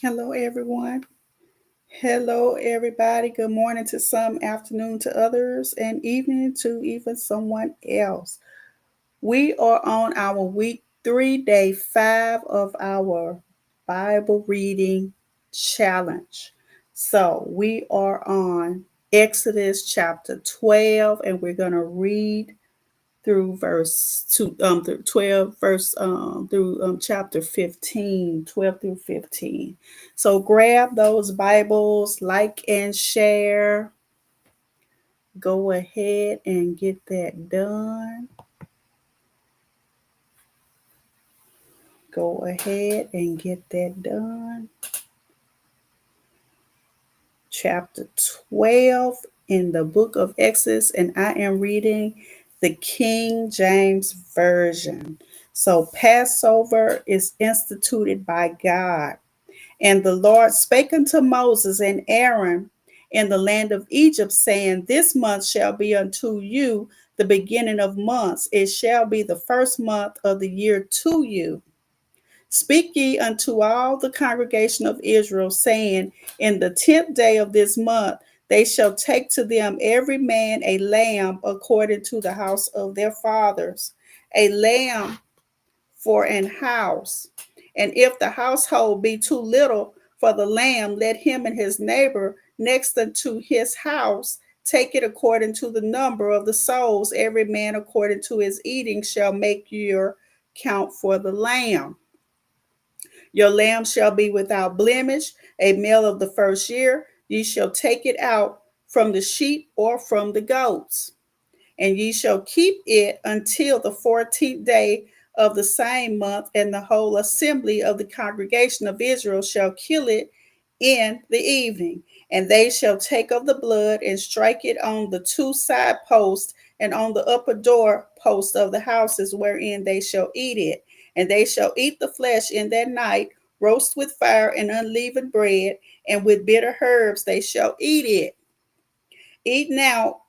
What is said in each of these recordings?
Hello, everyone. Hello, everybody. Good morning to some, afternoon to others, and evening to even someone else. We are on our week 3, day 5 of our Bible reading challenge. So we are on Exodus chapter 12, and we're going to read through verse 2 through 12 verse through chapter 15, 12 through 15. So grab those Bibles, like and share. Go ahead and get that done. Go ahead and get that done. Chapter 12 in the book of Exodus, and I am reading the King James Version. So Passover is instituted by God. And the Lord spake unto Moses and Aaron in the land of Egypt, saying, This month shall be unto you the beginning of months. It shall be the first month of the year to you. Speak ye unto all the congregation of Israel, saying, In the 10th day of this month they shall take to them every man a lamb according to the house of their fathers, a lamb for an house. And if the household be too little for the lamb, let him and his neighbor next unto his house take it according to the number of the souls. Every man according to his eating shall make your count for the lamb. Your lamb shall be without blemish, a male of the first year. Ye shall take it out from the sheep or from the goats, and ye shall keep it until the 14th day of the same month, and the whole assembly of the congregation of Israel shall kill it in the evening. And they shall take of the blood and strike it on the two side posts and on the upper door posts of the houses wherein they shall eat it. And they shall eat the flesh in that night, roast with fire and unleavened bread, and with bitter herbs they shall eat it. Eat now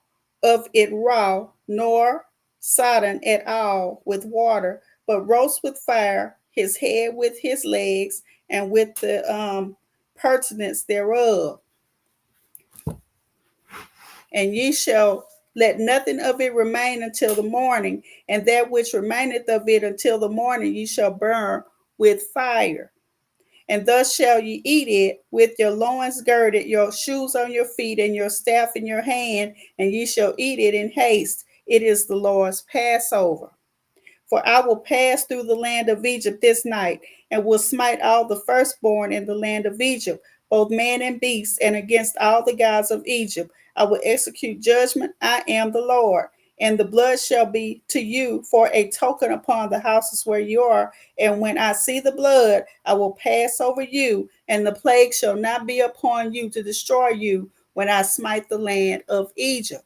of it raw, nor sodden at all with water, but roast with fire his head with his legs and with the pertinence thereof. And ye shall let nothing of it remain until the morning, and that which remaineth of it until the morning ye shall burn with fire. And thus shall ye eat it with your loins girded, your shoes on your feet, and your staff in your hand, and ye shall eat it in haste. It is the Lord's Passover. For I will pass through the land of Egypt this night, and will smite all the firstborn in the land of Egypt, both man and beast, and against all the gods of Egypt. I will execute judgment. I am the Lord. And the blood shall be to you for a token upon the houses where you are. And when I see the blood, I will pass over you, and the plague shall not be upon you to destroy you when I smite the land of Egypt.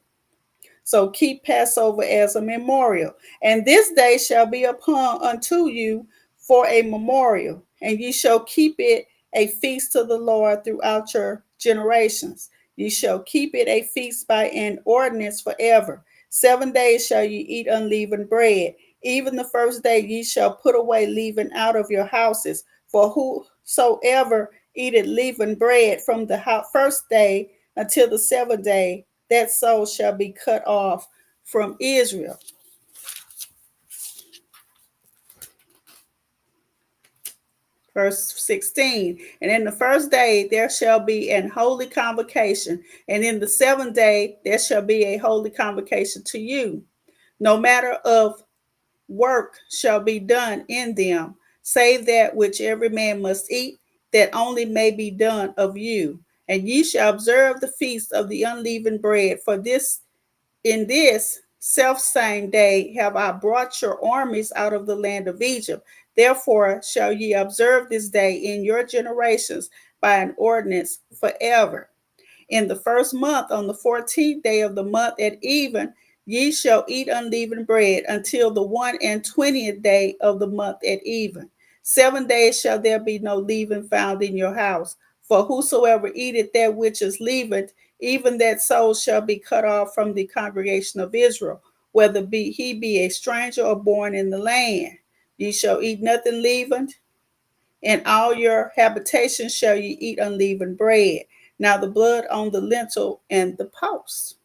So keep Passover as a memorial. And this day shall be upon unto you for a memorial, and ye shall keep it a feast to the Lord throughout your generations. Ye shall keep it a feast by an ordinance forever. 7 days shall ye eat unleavened bread. Even the first day ye shall put away leaven out of your houses. For whosoever eateth leavened bread from the first day until the 7th day, that soul shall be cut off from Israel. Verse 16, and in the first day there shall be an holy convocation, and in the 7th day there shall be a holy convocation to you. No matter of work shall be done in them, save that which every man must eat, that only may be done of you. And ye shall observe the feast of the unleavened bread, for this in this self same day have I brought your armies out of the land of Egypt. Therefore shall ye observe this day in your generations by an ordinance forever. In the first month, on the 14th day of the month at even, ye shall eat unleavened bread until the 21st day of the month at even. 7 days shall there be no leaven found in your house. For whosoever eateth that which is leavened, even that soul shall be cut off from the congregation of Israel, whether he be a stranger or born in the land. Ye shall eat nothing leavened. In all your habitations shall ye eat unleavened bread. Now the blood on the lintel and the post.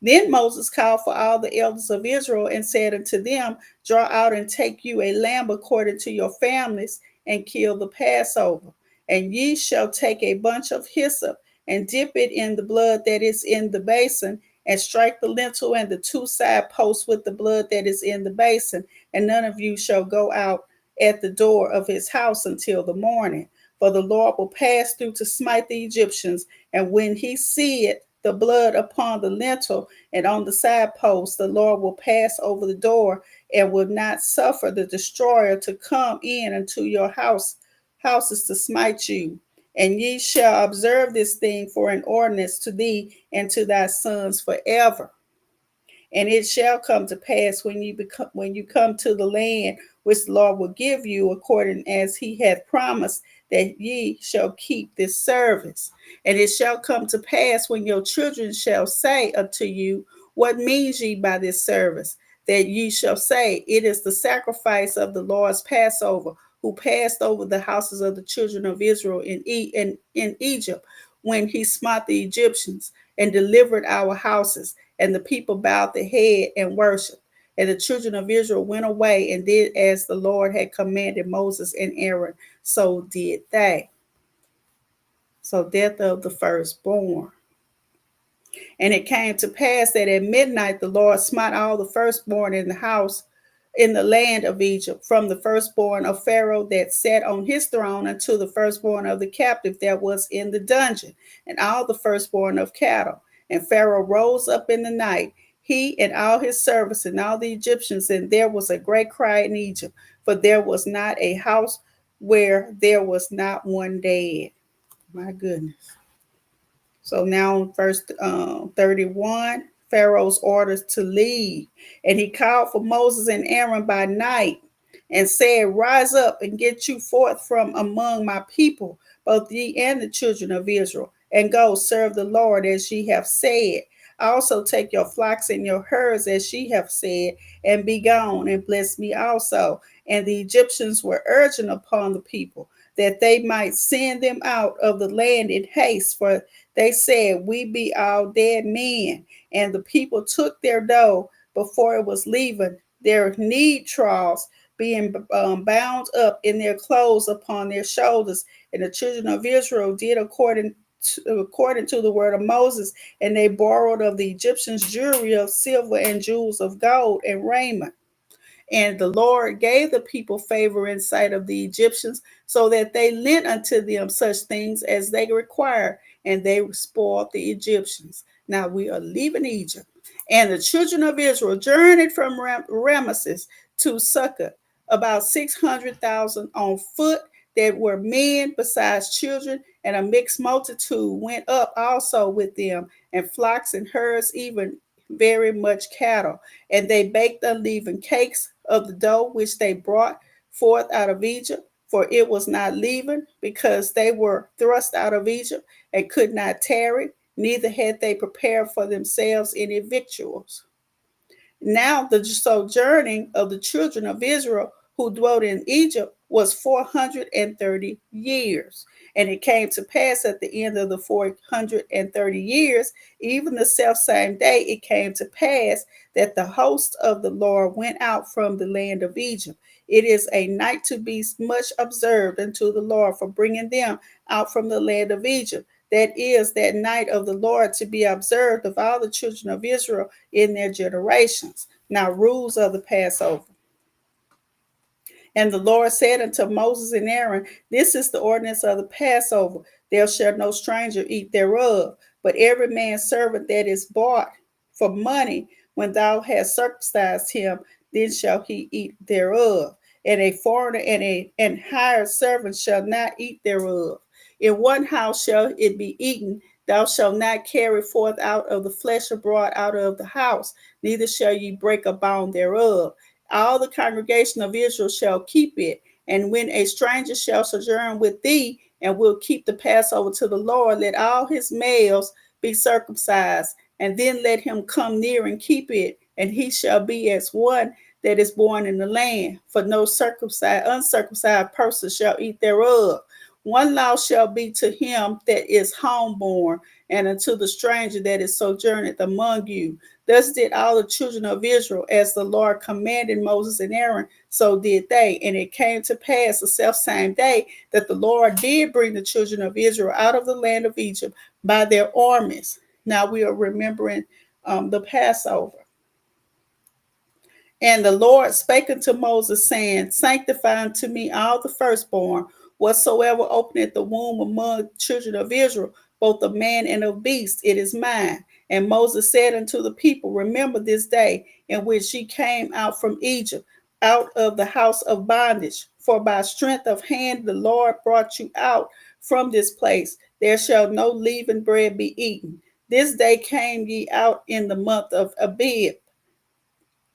Then Moses called for all the elders of Israel and said unto them, draw out and take you a lamb according to your families, and kill the Passover. And ye shall take a bunch of hyssop, and dip it in the blood that is in the basin, and strike the lintel and the two side posts with the blood that is in the basin. And none of you shall go out at the door of his house until the morning. For the Lord will pass through to smite the Egyptians, and when he seeth the blood upon the lintel and on the side post, the Lord will pass over the door and will not suffer the destroyer to come in unto your houses to smite you. And ye shall observe this thing for an ordinance to thee and to thy sons forever. And it shall come to pass when you come to the land which the Lord will give you, according as he hath promised, that ye shall keep this service. And it shall come to pass when your children shall say unto you, what means ye by this service? That ye shall say, it is the sacrifice of the Lord's Passover, who passed over the houses of the children of Israel in Egypt, when he smote the Egyptians and delivered our houses. And the people bowed their head and worshiped. And the children of Israel went away and did as the Lord had commanded Moses and Aaron. So did they. So death of the firstborn. And it came to pass that at midnight the Lord smote all the firstborn in the house in the land of Egypt, from the firstborn of Pharaoh that sat on his throne unto the firstborn of the captive that was in the dungeon, and all the firstborn of cattle. And Pharaoh rose up in the night, he and all his servants and all the Egyptians, and there was a great cry in Egypt, for there was not a house where there was not one dead. My goodness. So now in verse 31, Pharaoh's orders to leave. And he called for Moses and Aaron by night and said, rise up and get you forth from among my people, both ye and the children of Israel, and go serve the Lord as ye have said. Also take your flocks and your herds as ye have said, and be gone, and bless me also. And the Egyptians were urgent upon the people that they might send them out of the land in haste, for they said, we be all dead men. And the people took their dough before it was leavened, their knead troughs being bound up in their clothes upon their shoulders. And the children of Israel did according to the word of Moses, and they borrowed of the Egyptians jewelry of silver and jewels of gold and raiment. And the Lord gave the people favor in sight of the Egyptians, so that they lent unto them such things as they required, and they spoiled the Egyptians. Now we are leaving Egypt. And the children of Israel journeyed from Ramesses to Succoth, about 600,000 on foot that were men besides children, and a mixed multitude went up also with them, and flocks and herds, even very much cattle. And they baked unleavened cakes of the dough which they brought forth out of Egypt, for it was not leavened, because they were thrust out of Egypt and could not tarry, neither had they prepared for themselves any victuals. Now the sojourning of the children of Israel who dwelt in Egypt was 430 years. And it came to pass at the end of the 430 years, even the self same day, it came to pass that the host of the Lord went out from the land of Egypt. It is a night to be much observed unto the Lord for bringing them out from the land of Egypt. That is that night of the Lord to be observed of all the children of Israel in their generations. Now, rules of the Passover. And the Lord said unto Moses and Aaron, this is the ordinance of the Passover. There shall no stranger eat thereof, but every man's servant that is bought for money, when thou hast circumcised him, then shall he eat thereof. And a foreigner and hired servant shall not eat thereof. In one house shall it be eaten. Thou shalt not carry forth out of the flesh abroad out of the house, neither shall ye break a bone thereof. All the congregation of Israel shall keep it. And when a stranger shall sojourn with thee, and will keep the Passover to the Lord, let all his males be circumcised, and then let him come near and keep it, and he shall be as one that is born in the land, for no uncircumcised person shall eat thereof. One law shall be to him that is homeborn, and unto the stranger that is sojourned among you. Thus did all the children of Israel, as the Lord commanded Moses and Aaron, so did they. And it came to pass the selfsame day that the Lord did bring the children of Israel out of the land of Egypt by their armies. Now we are remembering the Passover. And the Lord spake unto Moses, saying, Sanctify unto me all the firstborn, whatsoever openeth the womb among the children of Israel, both of man and of beast, it is mine. And Moses said unto the people, Remember this day in which ye came out from Egypt, out of the house of bondage. For by strength of hand the Lord brought you out from this place. There shall no leavened bread be eaten. This day came ye out in the month of Abib.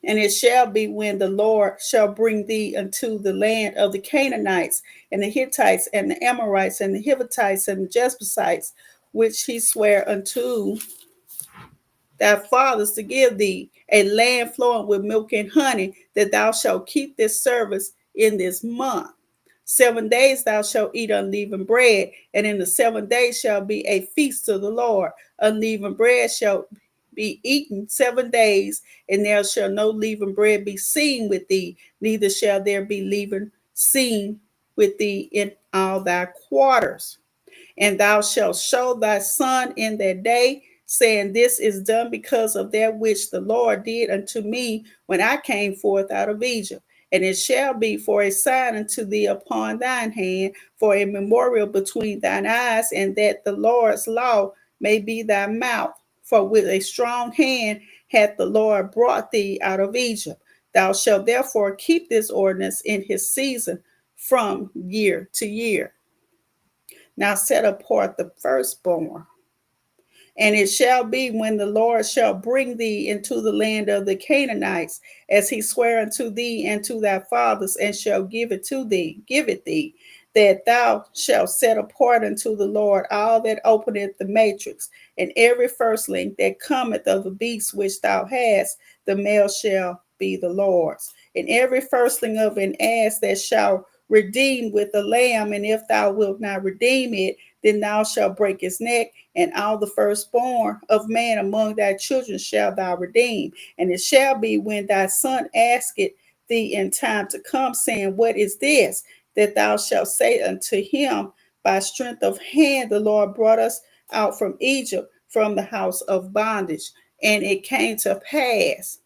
And it shall be when the Lord shall bring thee unto the land of the Canaanites, and the Hittites, and the Amorites, and the Hivites, and the Jebusites, which he sware unto thy fathers to give thee, a land flowing with milk and honey, that thou shalt keep this service in this month. 7 days thou shalt eat unleavened bread, and in the 7 days shall be a feast to the Lord. Unleavened bread shall be eaten 7 days, and there shall no leavened bread be seen with thee, neither shall there be leaven seen with thee in all thy quarters. And thou shalt show thy son in that day, saying, This is done because of that which the Lord did unto me when I came forth out of Egypt. And it shall be for a sign unto thee upon thine hand, for a memorial between thine eyes, and that the Lord's law may be thy mouth. For with a strong hand hath the Lord brought thee out of Egypt. Thou shalt therefore keep this ordinance in his season from year to year. Now set apart the firstborn. And it shall be when the Lord shall bring thee into the land of the Canaanites, as he sware unto thee and to thy fathers, and shall give it thee, that thou shalt set apart unto the Lord all that openeth the matrix, and every firstling that cometh of the beast which thou hast, the male shall be the Lord's. And every firstling of an ass that shall redeem with a lamb, and if thou wilt not redeem it, then thou shalt break his neck, and all the firstborn of man among thy children shall thou redeem. And it shall be when thy son asketh thee in time to come, saying, What is this? That thou shalt say unto him, By strength of hand the Lord brought us out from Egypt, from the house of bondage. And it came to pass,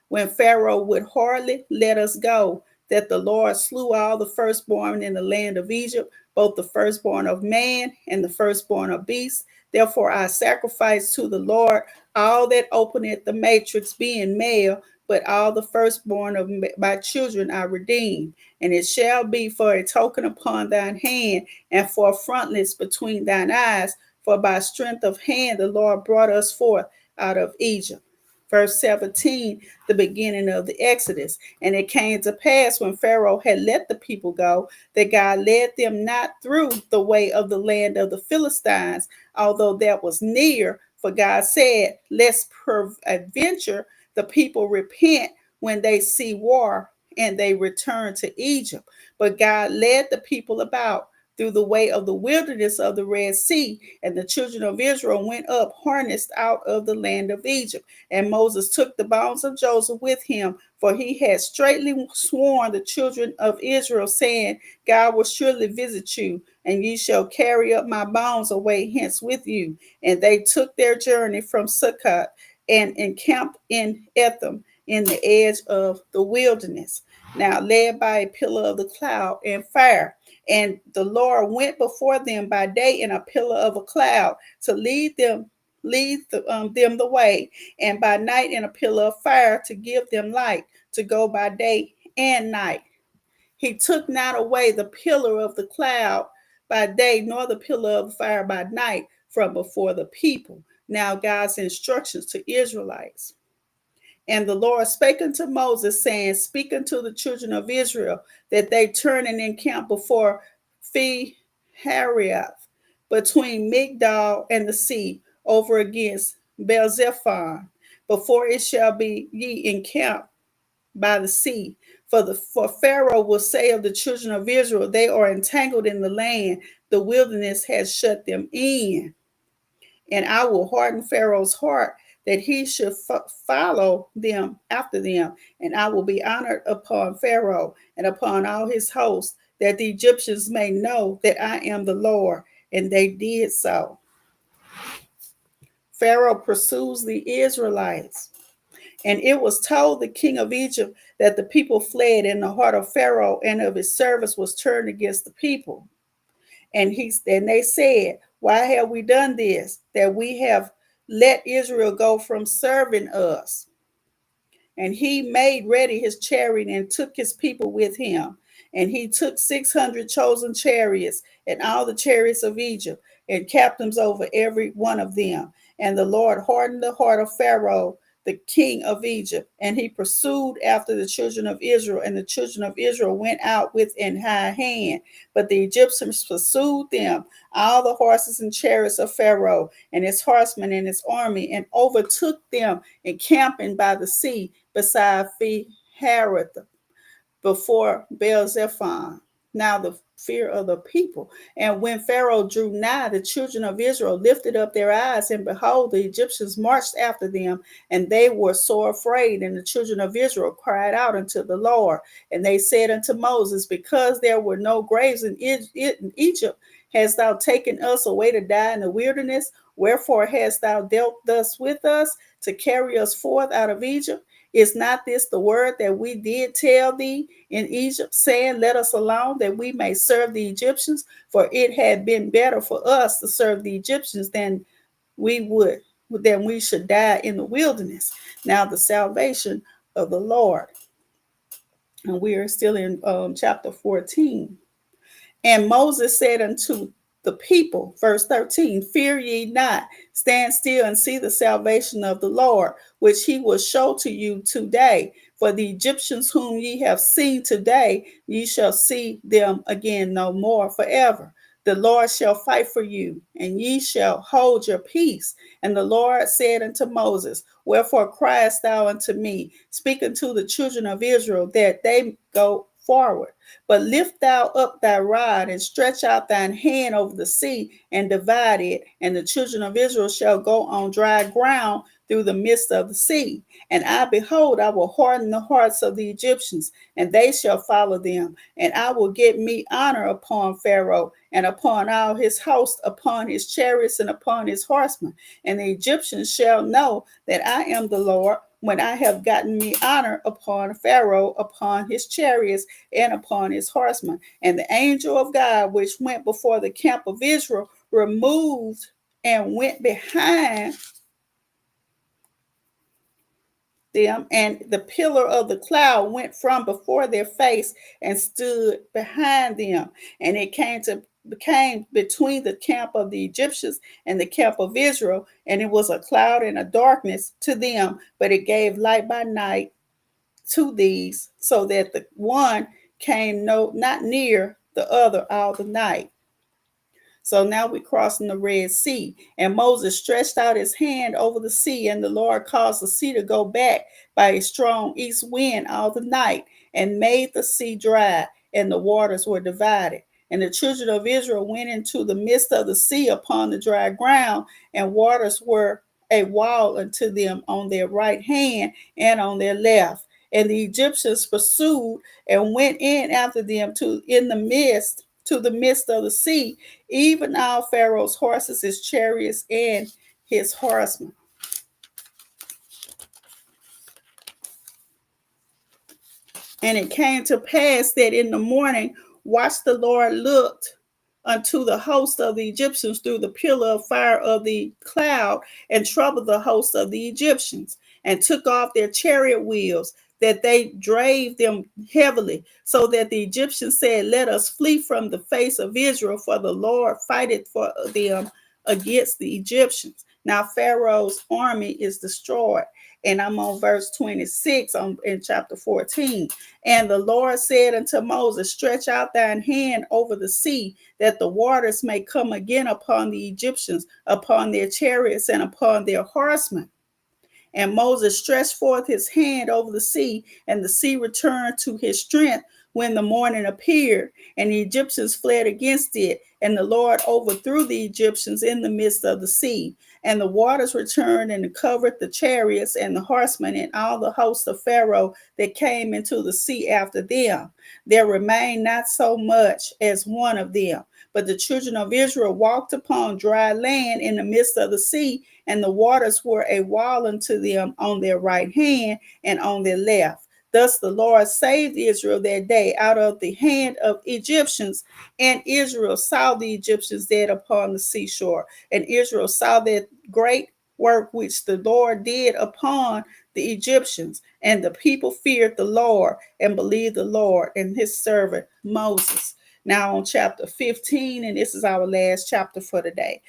when Pharaoh would hardly let us go, that the Lord slew all the firstborn in the land of Egypt, both the firstborn of man and the firstborn of beasts. Therefore I sacrifice to the Lord all that openeth the matrix, being male, but all the firstborn of my children I redeem. And it shall be for a token upon thine hand, and for a frontlets between thine eyes, for by strength of hand the Lord brought us forth out of Egypt. Verse 17, the beginning of the Exodus. And it came to pass, when Pharaoh had let the people go, that God led them not through the way of the land of the Philistines, although that was near. For God said, Lest peradventure the people repent when they see war, and they return to Egypt. But God led the people about through the way of the wilderness of the Red Sea, and the children of Israel went up harnessed out of the land of Egypt. And Moses took the bones of Joseph with him, for he had straitly sworn the children of Israel, saying, God will surely visit you, and ye shall carry up my bones away hence with you. And they took their journey from Succoth, and encamped in Etham, in the edge of the wilderness. Now led by a pillar of the cloud and fire. And the Lord went before them by day in a pillar of a cloud to lead them the way, and by night in a pillar of fire to give them light, to go by day and night. He took not away the pillar of the cloud by day, nor the pillar of fire by night from before the people. Now God's instructions to Israelites. And the Lord spake unto Moses, saying, Speak unto the children of Israel, that they turn and encamp before Phi-Hahiroth, between Migdal and the sea, over against Baal-zephon. Before it shall be ye encamp by the sea. For Pharaoh will say of the children of Israel, they are entangled in the land. The wilderness has shut them in. And I will harden Pharaoh's heart that he should follow them after them. And I will be honored upon Pharaoh and upon all his hosts, that the Egyptians may know that I am the Lord. And they did so. Pharaoh pursues the Israelites. And it was told the king of Egypt that the people fled, and the heart of Pharaoh and of his servants was turned against the people. And they said, why have we done this? That we have let Israel go from serving us. And he made ready his chariot and took his people with him. And he took 600 chosen chariots and all the chariots of Egypt and captains over every one of them. And the Lord hardened the heart of Pharaoh, the king of Egypt, and he pursued after the children of Israel. And the children of Israel went out with an high hand. But the Egyptians pursued them, all the horses and chariots of Pharaoh, and his horsemen and his army, and overtook them encamping by the sea beside Harod, before Baal-zephon. Now the fear of the people. And when Pharaoh drew nigh, the children of Israel lifted up their eyes, and behold, the Egyptians marched after them, and they were sore afraid. And the children of Israel cried out unto the Lord. And they said unto Moses, because there were no graves in Egypt, hast thou taken us away to die in the wilderness? Wherefore hast thou dealt thus with us, to carry us forth out of Egypt? Is not this the word that we did tell thee in Egypt, saying, let us alone, that we may serve the Egyptians? For it had been better for us to serve the Egyptians than we should die in the wilderness. Now the salvation of the Lord. And we are still in chapter 14. And Moses said unto the people, verse 13, fear ye not, stand still and see the salvation of the Lord, which he will show to you today. For the Egyptians whom ye have seen today, ye shall see them again no more forever. The Lord shall fight for you, and ye shall hold your peace. And the Lord said unto Moses, wherefore criest thou unto me? Speak unto the children of Israel, that they go forward. But lift thou up thy rod, and stretch out thine hand over the sea, and divide it, and the children of Israel shall go on dry ground through the midst of the sea. And I, behold, I will harden the hearts of the Egyptians, and they shall follow them. And I will get me honor upon Pharaoh, and upon all his host, upon his chariots, and upon his horsemen. And the Egyptians shall know that I am the Lord, when I have gotten me honor upon Pharaoh, upon his chariots, and upon his horsemen. And the angel of God, which went before the camp of Israel, removed and went behind them, and the pillar of the cloud went from before their face and stood behind them. And it came between the camp of the Egyptians and the camp of Israel, and it was a cloud and a darkness to them, but it gave light by night to these, so that the one came not near the other all the night. So now we're crossing the Red Sea. And Moses stretched out his hand over the sea, and the Lord caused the sea to go back by a strong east wind all the night, and made the sea dry, and the waters were divided. And the children of Israel went into the midst of the sea upon the dry ground, and waters were a wall unto them on their right hand and on their left. And the Egyptians pursued and went in after them to the midst of the sea, even all Pharaoh's horses, his chariots, and his horsemen. And it came to pass that in the morning, watch the Lord looked unto the host of the Egyptians through the pillar of fire of the cloud, and troubled the host of the Egyptians, and took off their chariot wheels, that they drave them heavily, so that the Egyptians said, let us flee from the face of Israel, for the Lord fighteth for them against the Egyptians. Now Pharaoh's army is destroyed. And I'm on verse 26 in chapter 14. And the Lord said unto Moses, stretch out thine hand over the sea, that the waters may come again upon the Egyptians, upon their chariots, and upon their horsemen. And Moses stretched forth his hand over the sea, and the sea returned to his strength when the morning appeared, and the Egyptians fled against it, and the Lord overthrew the Egyptians in the midst of the sea. And the waters returned and covered the chariots and the horsemen and all the host of Pharaoh that came into the sea after them. There remained not so much as one of them. But the children of Israel walked upon dry land in the midst of the sea, and the waters were a wall unto them on their right hand and on their left. Thus the Lord saved Israel that day out of the hand of Egyptians, and Israel saw the Egyptians dead upon the seashore. And Israel saw that great work which the Lord did upon the Egyptians. And the people feared the Lord and believed the Lord and his servant Moses. Now on chapter 15, and this is our last chapter for today.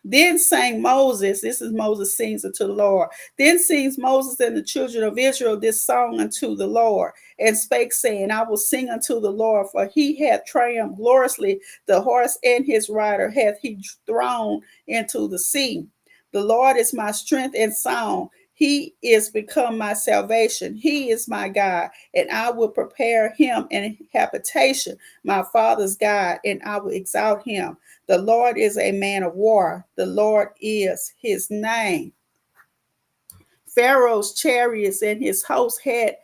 Then sang Moses, this is Moses sings unto the Lord. Then sings Moses and the children of Israel this song unto the Lord, and spake, saying, I will sing unto the Lord, for he hath triumphed gloriously. The horse and his rider hath he thrown into the sea. The Lord is my strength and song. He is become my salvation. He is my God, and I will prepare him an habitation, my father's God, and I will exalt him. The Lord is a man of war. The Lord is his name. Pharaoh's chariots and his host had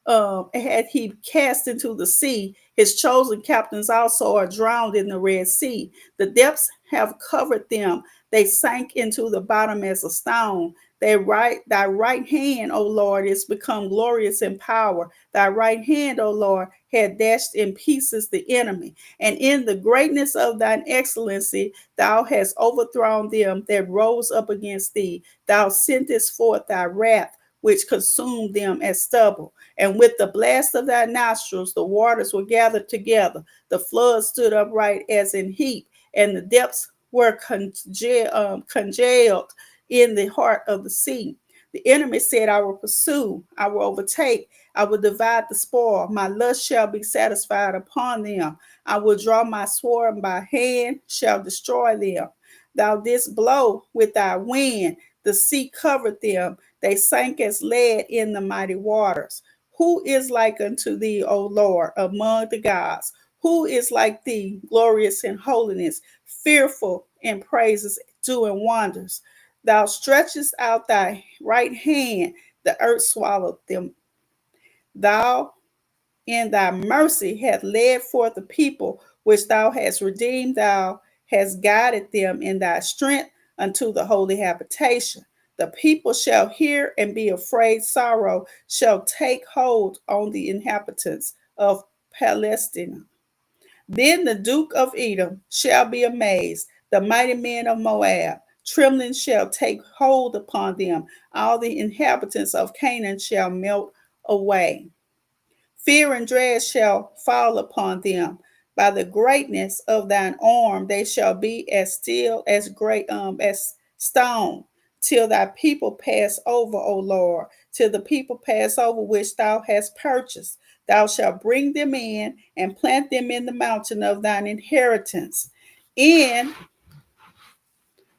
he cast into the sea. His chosen captains also are drowned in the Red Sea. The depths have covered them. They sank into the bottom as a stone. Thy right hand, O Lord, is become glorious in power. Thy right hand, O Lord, had dashed in pieces the enemy. And in the greatness of thine excellency, thou hast overthrown them that rose up against thee. Thou sentest forth thy wrath, which consumed them as stubble. And with the blast of thy nostrils, the waters were gathered together. The flood stood upright as in heap, and the depths were congealed in the heart of the sea. The enemy said, I will pursue, I will overtake, I will divide the spoil. My lust shall be satisfied upon them. I will draw my sword, and my hand shall destroy them. Thou didst blow with thy wind, the sea covered them. They sank as lead in the mighty waters. Who is like unto thee, O Lord, among the gods? Who is like thee, glorious in holiness, fearful in praises, doing wonders? Thou stretchest out thy right hand, the earth swallowed them. Thou in thy mercy hast led forth the people which thou hast redeemed. Thou hast guided them in thy strength unto the holy habitation. The people shall hear and be afraid. Sorrow shall take hold on the inhabitants of Palestine. Then the Duke of Edom shall be amazed, the mighty men of Moab. Trembling shall take hold upon them. All the inhabitants of Canaan shall melt away. Fear and dread shall fall upon them. By the greatness of thine arm, they shall be as still as great as stone, till thy people pass over, O Lord, till the people pass over which thou hast purchased. Thou shalt bring them in and plant them in the mountain of thine inheritance. In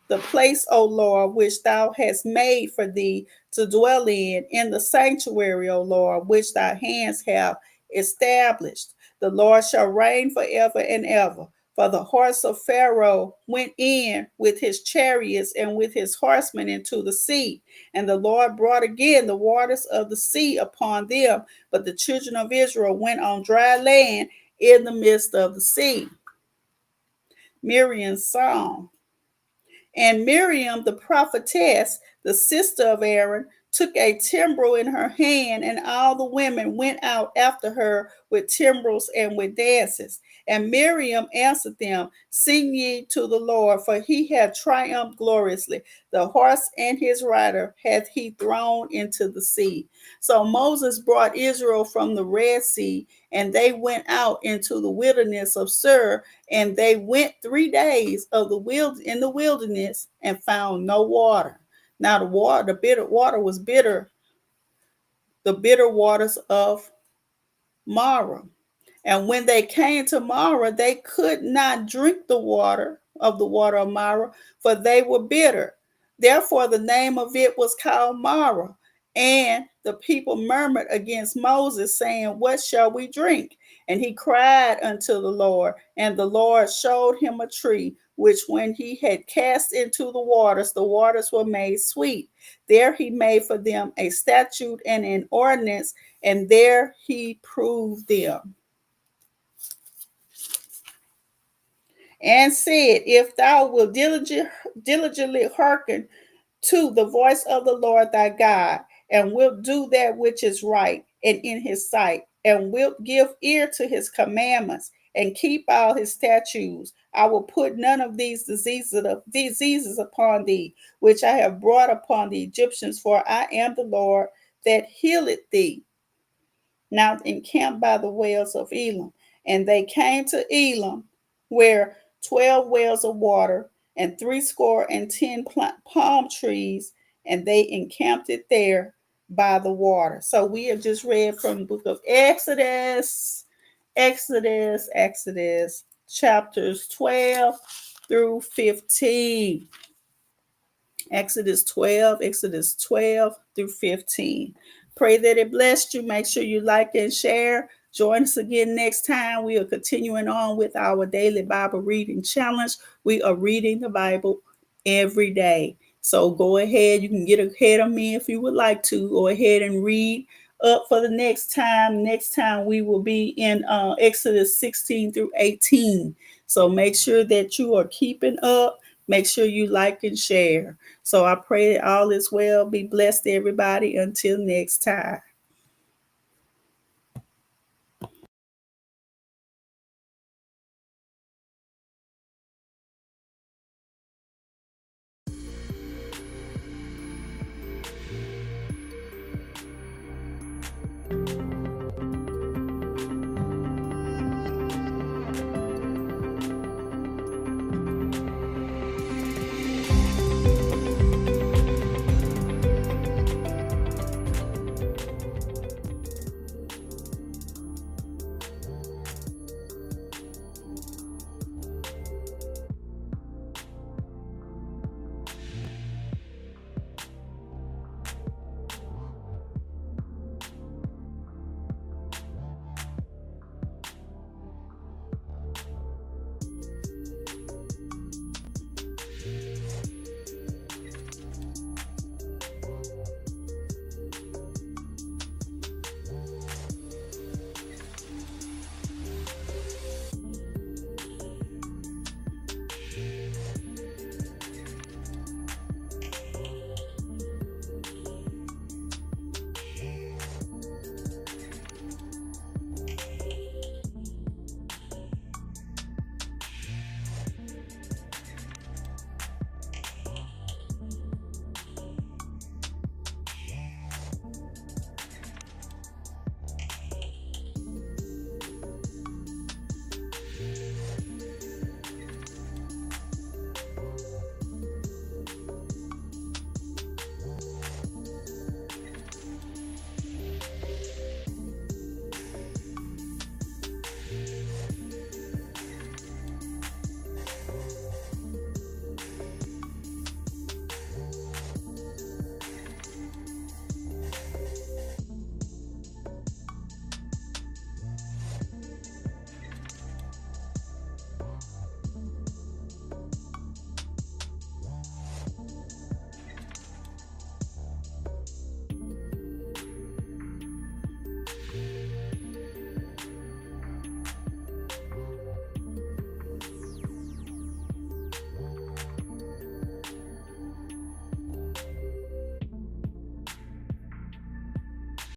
the place, O Lord, which thou hast made for thee to dwell in the sanctuary, O Lord, which thy hands have established. The Lord shall reign forever and ever. For the horse of Pharaoh went in with his chariots and with his horsemen into the sea. And the Lord brought again the waters of the sea upon them. But the children of Israel went on dry land in the midst of the sea. Miriam's song. And Miriam, the prophetess, the sister of Aaron, took a timbrel in her hand, and all the women went out after her with timbrels and with dances. And Miriam answered them, Sing ye to the Lord, for he hath triumphed gloriously. The horse and his rider hath he thrown into the sea. So Moses brought Israel from the Red Sea, and they went out into the wilderness of Sur, and they went 3 days in the wilderness and found no water. Now the bitter water was bitter, the bitter waters of Marah. And when they came to Marah, they could not drink the water of Marah, for they were bitter. Therefore, the name of it was called Mara. And the people murmured against Moses, saying, what shall we drink? And he cried unto the Lord, and the Lord showed him a tree, which when he had cast into the waters were made sweet. There he made for them a statute and an ordinance, and there he proved them. And said, if thou wilt diligently hearken to the voice of the Lord thy God, and wilt do that which is right and in his sight, and wilt give ear to his commandments, and keep all his statutes, I will put none of these diseases upon thee, which I have brought upon the Egyptians, for I am the Lord that healeth thee. Now encamped by the wells of Elam. And they came to Elam, where 12 wells of water, and 70 palm trees, and they encamped it there by the water. So we have just read from the book of Exodus, chapters 12 through 15. Exodus 12 through 15. Pray that it blessed you. Make sure you like and share. Join us again next time. We are continuing on with our daily Bible reading challenge. We are reading the Bible every day. So go ahead. You can get ahead of me if you would like to. Go ahead and read up for the next time. Next time we will be in Exodus 16 through 18. So make sure that you are keeping up. Make sure you like and share. So I pray that all is well. Be blessed, everybody. Until next time.